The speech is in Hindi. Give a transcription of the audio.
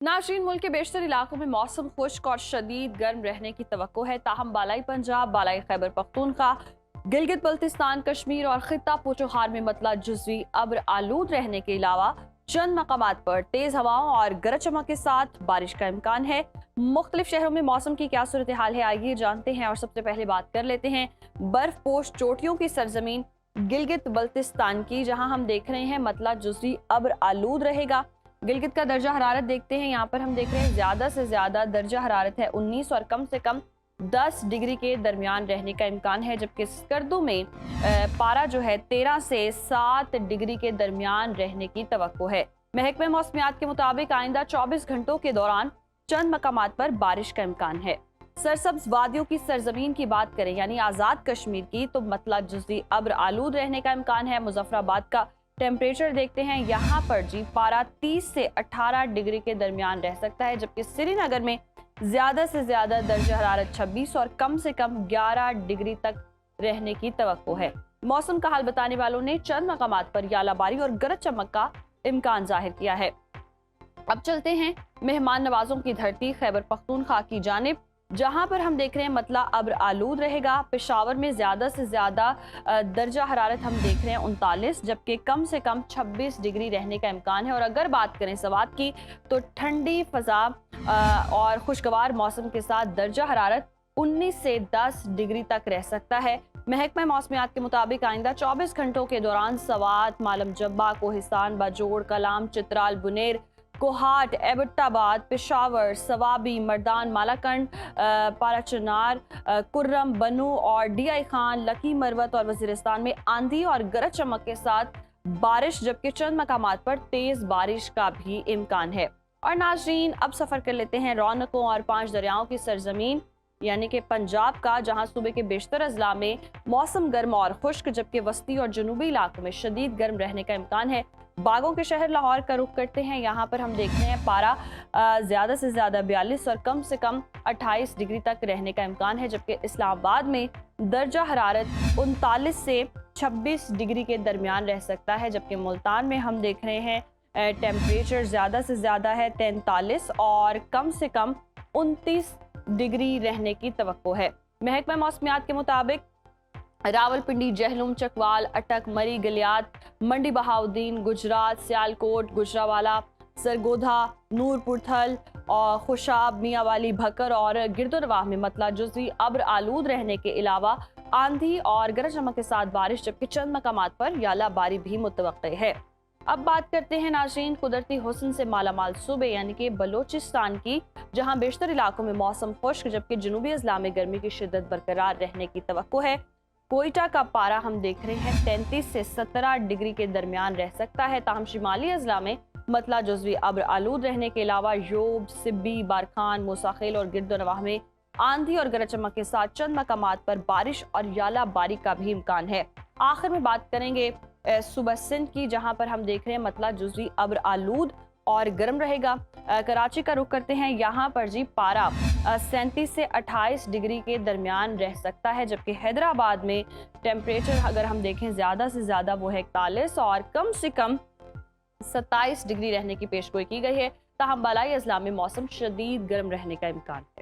नाज़रीन, मुल्क के बेशतर इलाकों में मौसम खुश्क और शदीद गर्म रहने की तवक्को है। ताहम बालाई पंजाब, बालाई खैबर पख्तूनख्वा, गिलगित बल्तिस्तान, कश्मीर और खित्ता पोचोहार में मतला जुज़वी अब्र आलूद रहने के अलावा चंद मकामात पर तेज हवाओं और गरज चमक के साथ बारिश का इम्कान है। मुख्तलिफ शहरों में मौसम की क्या सूरत हाल है, आइए जानते हैं। और सबसे पहले बात कर लेते हैं बर्फ पोश चोटियों की सरजमीन गिलगित बल्तिस्तान की, जहां हम देख रहे हैं मतला जुज़वी अब्र आलूद रहेगा। गिलगित का दर्जा हरारत देखते हैं, यहाँ पर हम देख रहे हैं ज्यादा से ज्यादा दर्जा हरारत है 19 और कम से कम 10 डिग्री के दरमियान रहने का इम्कान है, जबकि स्कर्दू में पारा जो है 13 से 7 डिग्री के दरमियान रहने की तवक्को है। महकमे मौसमियात के मुताबिक आइंदा 24 घंटों के दौरान चंद मकामात पर बारिश का इम्कान है। सरसब्ज वादियों की सरजमीन की बात करें यानी आज़ाद कश्मीर की, तो मतला जुज़वी अब्र आलूद रहने का इम्कान है। मुजफ्फराबाद का टेम्परेचर देखते हैं, यहाँ पर जी पारा 30 से 18 डिग्री के दरमियान रह सकता है, जबकि श्रीनगर में ज्यादा से ज्यादा दर्जा हरारत 26 और कम से कम 11 डिग्री तक रहने की तवक्को है। मौसम का हाल बताने वालों ने चंद मकामात पर यालाबारी और गरज चमक का इम्कान जाहिर किया है। अब चलते हैं मेहमान नवाजों की धरती खैबर पख्तूनख्वा की जानिब, जहां पर हम देख रहे हैं मतला अब्र आलूद रहेगा। पेशावर में ज्यादा से ज्यादा दर्जा हरारत हम देख रहे हैं 39, जबकि कम से कम 26 डिग्री रहने का इम्कान है। और अगर बात करें सवात की, तो ठंडी फजा और खुशगवार मौसम के साथ दर्जा हरारत 19 से 10 डिग्री तक रह सकता है। महकमा मौसमियात के मुताबिक आइंदा 24 घंटों के दौरान सवात, मालम जब्बा, कोहिस्तान, बाजोड़, कलाम, चित्राल, बुनेर, कोहाट, एबटाबाद, पेशावर, सवाबी, मर्दान, मालाकंड, पाराचनार, कुर्रम, बनू और डीआई खान, लकी, मरवत और वजीरिस्तान में आंधी और गरज चमक के साथ बारिश, जबकि चंद मकामात पर तेज बारिश का भी इम्कान है। और नाजरीन, अब सफर कर लेते हैं रौनकों और 5 दरियाओं की सरजमीन यानी कि पंजाब का, जहां सूबे के बेशतर अजला में मौसम गर्म और खुश्क, जबकि वस्ती और जनूबी इलाकों में शदीद गर्म रहने का इम्कान है। बागों के शहर लाहौर का रुख करते हैं, यहाँ पर हम देखते हैं पारा ज्यादा से ज्यादा 42 और कम से कम 28 डिग्री तक रहने का इम्कान है, जबकि इस्लामाबाद में दर्जा हरारत 39 से 26 डिग्री के दरमियान रह सकता है, जबकि मुल्तान में हम देख रहे हैं टेम्परेचर ज्यादा से ज्यादा है 43 और कम से कम 29 डिग्री रहने की तवक्को है। महकमा मौसमियात के मुताबिक रावलपिंडी, जहलुम, चकवाल, अटक, मरी, गलियात, मंडी बहाउद्दीन, गुजरात, सियालकोट, गुजरावाला, सरगोधा, नूरपुर थल और खुशाब, मियांवाली, भकर और गिरदोनवाह में मतला जुज़वी अब्र आलूद रहने के अलावा आंधी और गरज चमक के साथ बारिश, जबकि चंद मकामात पर यालाबारी भी मुतवक्के है। अब बात करते हैं नाज़रीन कुदरती हुस्न से मालामाल सूबे यानी कि बलोचिस्तान की, जहां बेशतर इलाकों में मौसम खुश्क, जबकि जनूबी अजला में गर्मी की शिद्दत बरकरार रहने की तवक्को है। कोयटा का पारा हम देख रहे हैं 33 से 17 डिग्री के दरमियान रह सकता है। ताहम शिमाली अजला में मतला जुज़वी अब्र आलूद रहने के अलावा योब, सिब्बी, बारखान, मूसाखेल और गिरदोनवाह में आंधी और गरज चमक के साथ चंद मकामात पर बारिश और यालाबारी का भी इम्कान है। आखिर में बात करेंगे सुबह सिंध की, जहां पर हम देख रहे हैं मतला जुज़वी अब्र आलूद और गर्म रहेगा। कराची का रुख करते हैं, यहाँ पर जी पारा 37 से 28 डिग्री के दरमियान रह सकता है, जबकि हैदराबाद में टेम्परेचर अगर हम देखें ज्यादा से ज्यादा वो है 41 और कम से कम 27 डिग्री रहने की पेशगोई की गई है। ताहम बालाई अजला में मौसम शदीद गर्म रहने का इम्कान है।